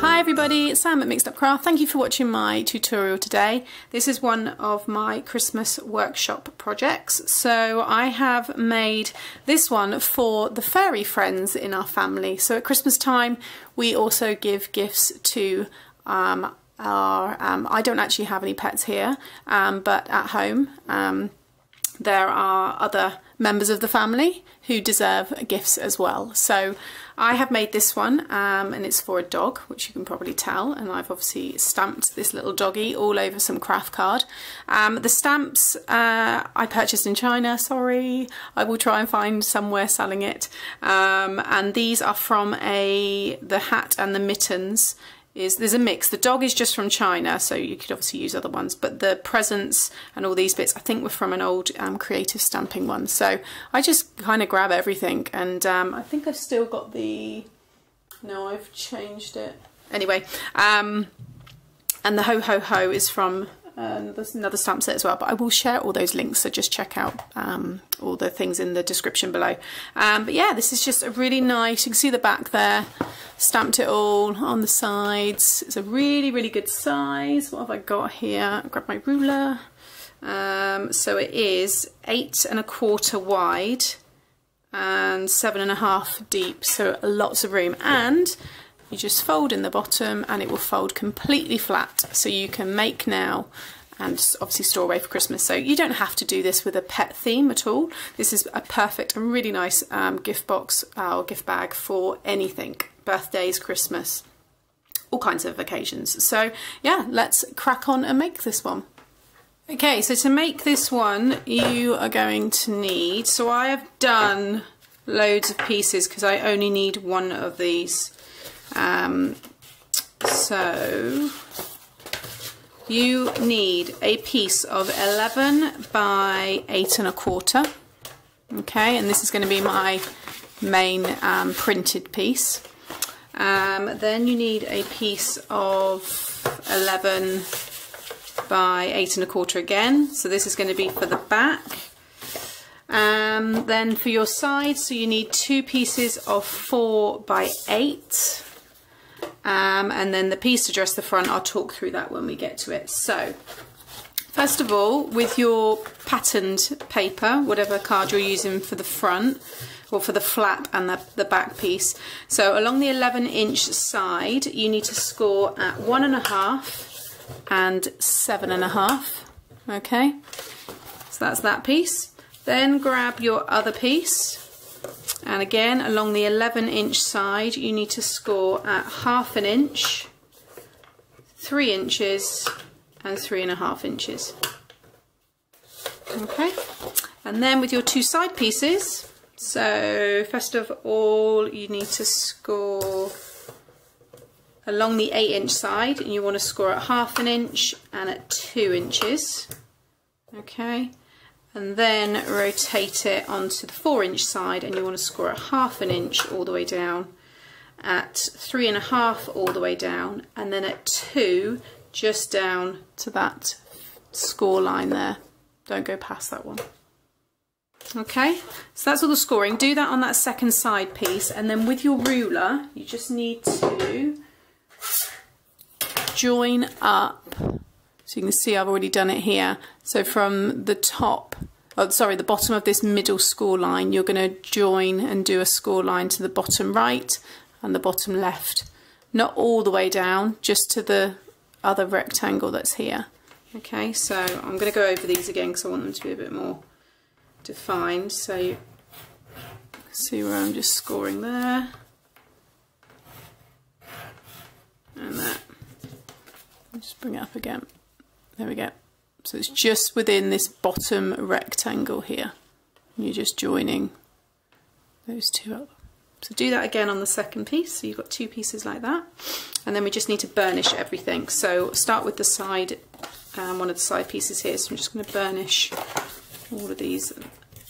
Hi everybody, it's Sam at Mixed Up Craft. Thank you for watching my tutorial today. This is one of my Christmas workshop projects. So I have made this one for the fairy friends in our family. So at Christmas time we also give gifts to I don't actually have any pets here, but at home there are other members of the family who deserve gifts as well. So I have made this one and it's for a dog, which you can probably tell, and I've obviously stamped this little doggy all over some craft card. The stamps I purchased in China, sorry, I will try and find somewhere selling it, and these are from the hat and the mittens. There's a mix. The dog is just from China, so you could obviously use other ones, but the presents and all these bits I think were from an old creative stamping one. So I just kind of grab everything, and I think I've still got no, I've changed it anyway, and the ho ho ho is from there's another stamp set as well, but I will share all those links, so just check out all the things in the description below. But yeah, this is just a really nice, you can see the back there, stamped it all on the sides. It's a really good size. What have I got here? I'll grab my ruler. So it is 8 1/4 wide and 7 1/2 deep, so lots of room, and you just fold in the bottom and it will fold completely flat, so you can make now and obviously store away for Christmas. So you don't have to do this with a pet theme at all. This is a perfect and really nice gift box or gift bag for anything, birthdays, Christmas, all kinds of occasions. So yeah, let's crack on and make this one. Okay, so to make this one you are going to need, so I have done loads of pieces because I only need one of these. So you need a piece of 11 by 8 1/4. Okay, and this is going to be my main printed piece. Then you need a piece of 11 by 8 1/4 again, so this is going to be for the back. Then for your sides, so you need 2 pieces of 4 by 8. And then the piece to dress the front, I'll talk through that when we get to it. So first of all, with your patterned paper, whatever card you're using for the front or for the flap and the back piece, so along the 11-inch side you need to score at 1 1/2 and 7 1/2. okay, so that's that piece. Then grab your other piece, and again along the 11-inch side you need to score at 1/2 inch, 3 inches and 3 1/2 inches. Okay, and then with your 2 side pieces, so first of all you need to score along the 8-inch side, and you want to score at 1/2 inch and at 2 inches. Okay, and then rotate it onto the 4-inch side, and you want to score at 1/2 inch all the way down, at 3 1/2 all the way down, and then at 2 just down to that score line there. Don't go past that one. Okay, so that's all the scoring. Do that on that second side piece, and then with your ruler you just need to join up. So you can see I've already done it here. So from the top, the bottom of this middle score line, you're going to join and do a score line to the bottom right and the bottom left. Not all the way down, just to the other rectangle that's here. Okay, so I'm going to go over these again because I want them to be a bit more defined. So you see where I'm just scoring there and that. I'll just bring it up again. There we go. So it's just within this bottom rectangle here. You're just joining those two up. So do that again on the second piece. So you've got 2 pieces like that. And then we just need to burnish everything. So start with the side, one of the side pieces here. So I'm just going to burnish all of these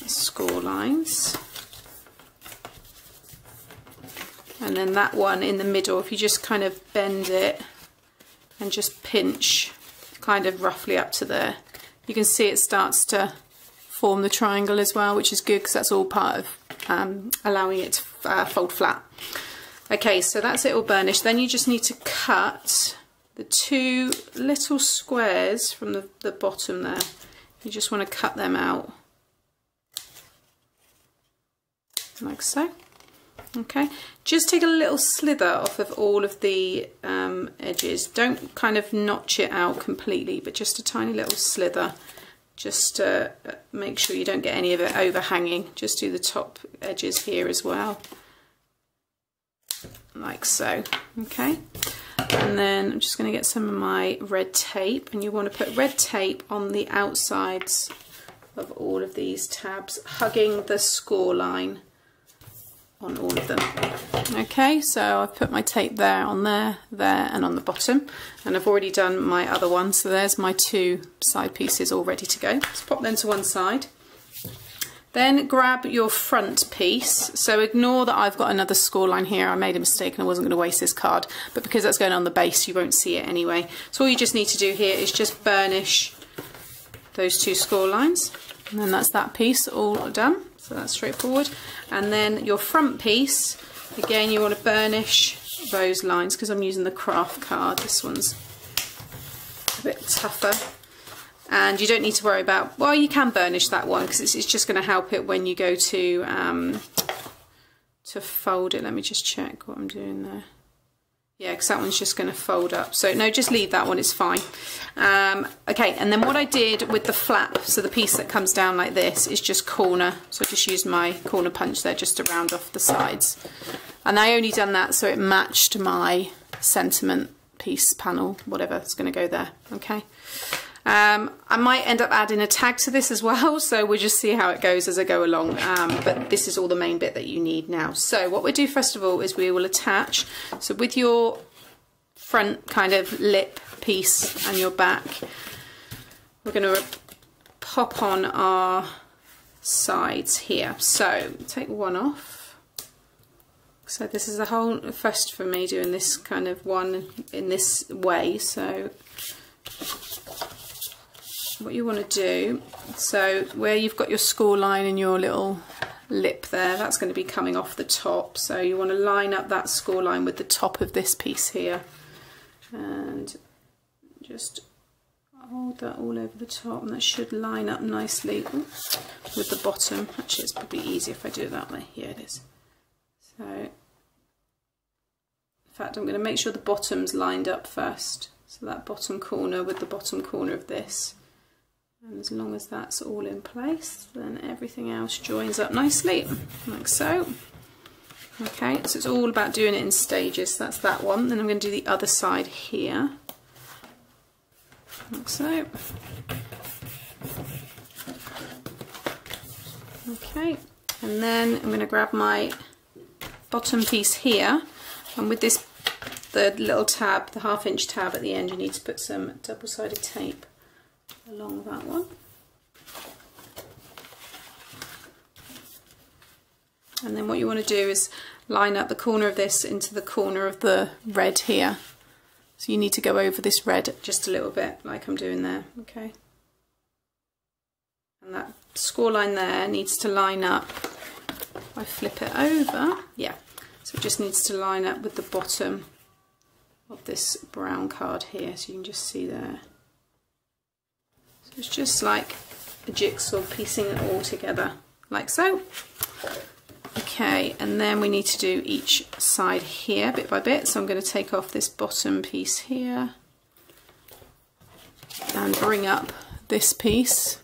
score lines. And then that one in the middle, if you just kind of bend it and just pinch kind of roughly up to there, you can see it starts to form the triangle as well, which is good because that's all part of allowing it to fold flat. Okay, so that's it all burnished. Then you just need to cut the 2 little squares from the bottom there. You just want to cut them out like so. Okay, just take a little slither off of all of the edges. Don't kind of notch it out completely, but just a tiny little slither, just to make sure you don't get any of it overhanging. Just do the top edges here as well, like so. Okay, and then I'm just going to get some of my red tape, and you want to put red tape on the outsides of all of these tabs, hugging the score line on all of them. Okay, so I've put my tape there, on there, and on the bottom, and I've already done my other one, so there's my 2 side pieces all ready to go. Let's pop them to one side. Then grab your front piece. So ignore that I've got another score line here. I made a mistake and I wasn't going to waste this card, but because that's going on the base, you won't see it anyway. So all you just need to do here is just burnish those 2 score lines, and then that's that piece all done. So that's straightforward. And then your front piece, again, you want to burnish those lines, because I'm using the craft card. This one's a bit tougher. And you don't need to worry about, well, you can burnish that one because it's just going to help it when you go to fold it. Let me just check what I'm doing there. Yeah, because that one's just going to fold up. So no, just leave that one, it's fine. Okay, and then what I did with the flap, so the piece that comes down like this, is just corner. So I just used my corner punch there just to round off the sides. And I only done that so it matched my sentiment piece panel, whatever, it's going to go there, okay? I might end up adding a tag to this as well, so we'll just see how it goes as I go along, but this is all the main bit that you need now. So what we do first of all is we will attach, so with your front kind of lip piece and your back, we're going to pop on our sides here. So take one off. So this is a whole first for me doing this kind of one in this way. So what you want to do, so where you've got your score line and your little lip there, that's going to be coming off the top, so you want to line up that score line with the top of this piece here and just hold that all over the top, and that should line up nicely with the bottom. Actually, it's probably easier if I do it that way. Yeah, it is. So in fact, I'm going to make sure the bottom's lined up first, so that bottom corner with the bottom corner of this. And as long as that's all in place, then everything else joins up nicely, like so. Okay, so it's all about doing it in stages. That's that one. Then I'm going to do the other side here, like so. Okay, and then I'm going to grab my bottom piece here, and with this, the little tab, the 1/2 inch tab at the end, you need to put some double-sided tape along that one. And then what you want to do is line up the corner of this into the corner of the red here. So you need to go over this red just a little bit, like I'm doing there, okay? And that score line there needs to line up. If I flip it over, yeah, so it just needs to line up with the bottom of this brown card here, so you can just see there. So it's just like a jigsaw, piecing it all together, like so. Okay, and then we need to do each side here bit by bit. So I'm going to take off this bottom piece here and bring up this piece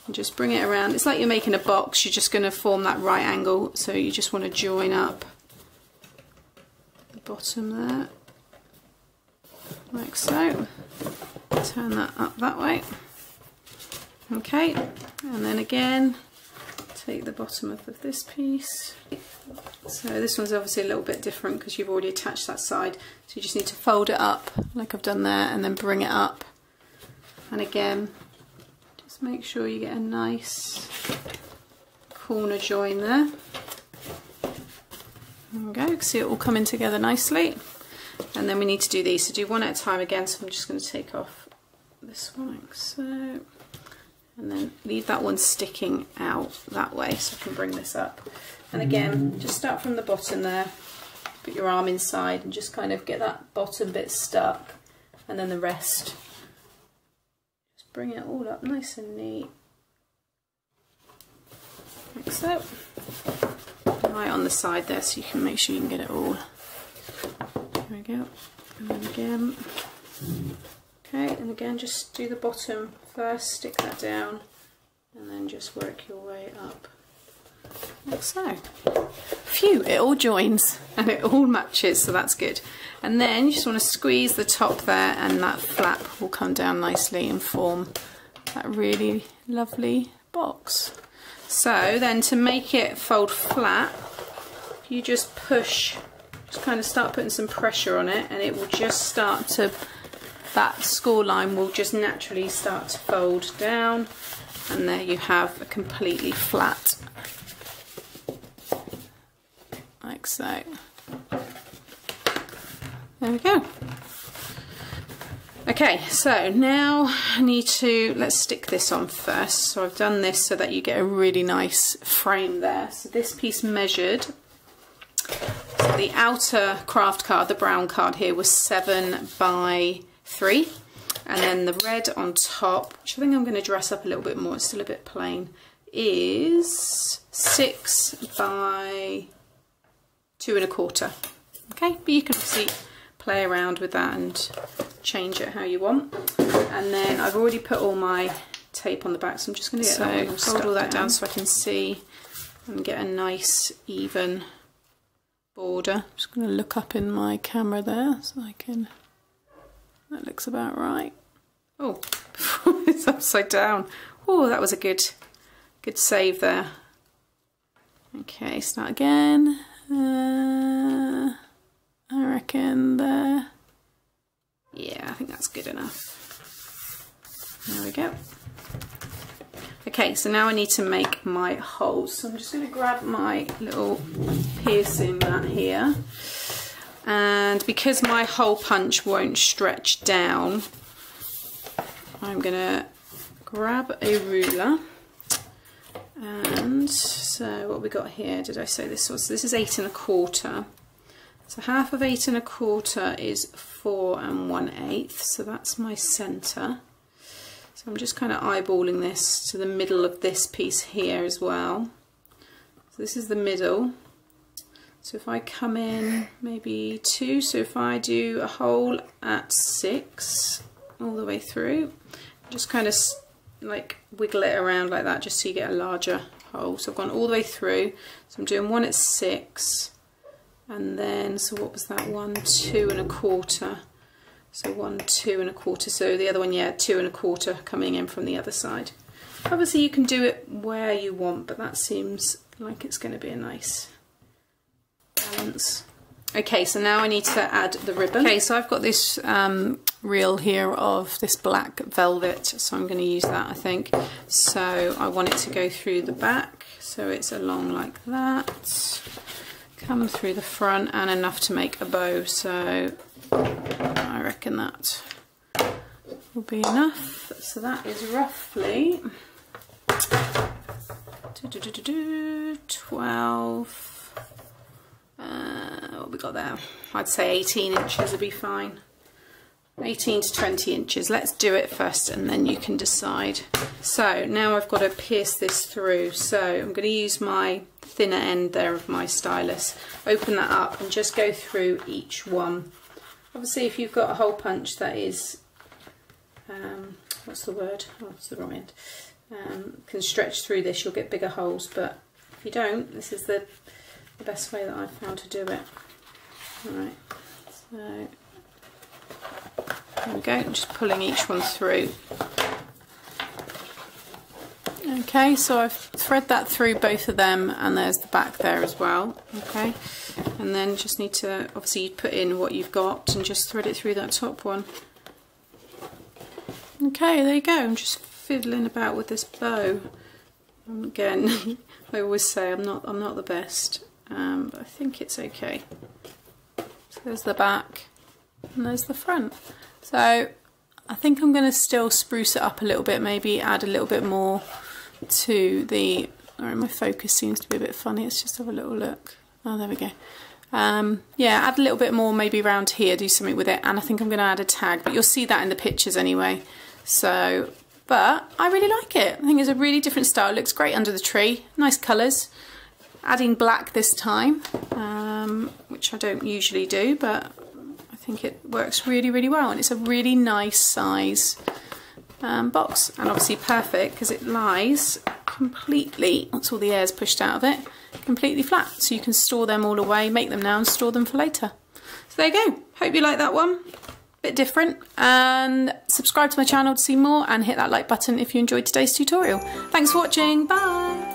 and just bring it around. It's like you're making a box, you're just going to form that right angle, so you just want to join up the bottom there, like so. Turn that up that way. Okay, and then again take the bottom of this piece. So this one's obviously a little bit different because you've already attached that side, so you just need to fold it up like I've done there and then bring it up, and again just make sure you get a nice corner join there. There we go, you can see it all coming together nicely. And then we need to do these, so do one at a time again. So I'm just going to take off this one like so, and then leave that one sticking out that way so I can bring this up. And again, just start from the bottom there put your arm inside and just kind of get that bottom bit stuck, and then the rest, just bring it all up nice and neat, like so. Right on the side there, so you can make sure you can get it all. There we go, and then again. Okay, and again just do the bottom first, stick that down, and then just work your way up, like so. Phew, it all joins and it all matches, so that's good. And then you just want to squeeze the top there, and that flap will come down nicely and form that really lovely box. So then to make it fold flat, you just push, just kind of start putting some pressure on it, and it will just start to, that score line will just naturally start to fold down, and there you have a completely flat, like so. There we go. Okay, so now I need to, let's stick this on first. So I've done this so that you get a really nice frame there. So this piece measured, so the outer craft card, the brown card here, was 7 by 3. And then the red on top, which I think I'm going to dress up a little bit more, it's still a bit plain, is 6 by 2 1/4. Okay, but you can obviously play around with that and change it how you want. And then I've already put all my tape on the back, so I'm just going to get that one, fold all that down so I can see and get a nice even border. I'm just going to look up in my camera there so I can, that looks about right. Oh, it's upside down. Oh, that was a good save there. Okay, start again. I reckon there. Yeah, I think that's good enough. There we go. Okay, so now I need to make my holes. So I'm just going to grab my little piercing mat here. And because my hole punch won't stretch down, I'm going to grab a ruler. And so what we got here, did I say this was, this is 8 1/4. So half of 8 1/4 is 4 1/8, so that's my centre. So I'm just kind of eyeballing this to the middle of this piece here as well. So this is the middle. So if I come in maybe 2, so if I do a hole at 6 all the way through, just kind of like wiggle it around like that just so you get a larger hole. So I've gone all the way through, so I'm doing 1 at 6, and then, so what was that, 1 2 1/4, so 1 2 1/4, so the other one, yeah, 2 1/4 coming in from the other side. Obviously you can do it where you want, but that seems like it's going to be a nice balance. Okay, so now I need to add the ribbon. Okay, so I've got this reel here of this black velvet, so I'm going to use that, I think. So I want it to go through the back, so it's along like that, come through the front, and enough to make a bow. So I reckon that will be enough. So that is roughly 12. What we got there? I'd say 18 inches would be fine. 18 to 20 inches. Let's do it first and then you can decide. So now I've got to pierce this through. So I'm going to use my thinner end there of my stylus. Open that up and just go through each one. Obviously if you've got a hole punch that is, what's the word? Oh, it's the wrong end. Can stretch through this, you'll get bigger holes, but if you don't, this is the best way that I've found to do it. Alright, so there we go, I'm just pulling each one through. Okay, so I've thread that through both of them, and there's the back there as well. Okay, and then just need to, obviously you put in what you've got and just thread it through that top one. Okay, there you go. I'm just fiddling about with this bow. Again, I always say I'm not the best, but I think it's okay. So there's the back and there's the front. So I think I'm going to still spruce it up a little bit, maybe add a little bit more to the, sorry, my focus seems to be a bit funny, let's just have a little look. Oh, there we go. Yeah, add a little bit more maybe around here, do something with it, and I think I'm going to add a tag, but you'll see that in the pictures anyway. So, but I really like it. I think it's a really different style. It looks great under the tree, nice colours. Adding black this time, which I don't usually do, but I think it works really, really well, and it's a really nice size box, and obviously perfect because it lies completely, once all the air's pushed out of it, completely flat, so you can store them all away, make them now and store them for later. So there you go. Hope you like that one. Bit different, and subscribe to my channel to see more, and hit that like button if you enjoyed today's tutorial. Thanks for watching. Bye.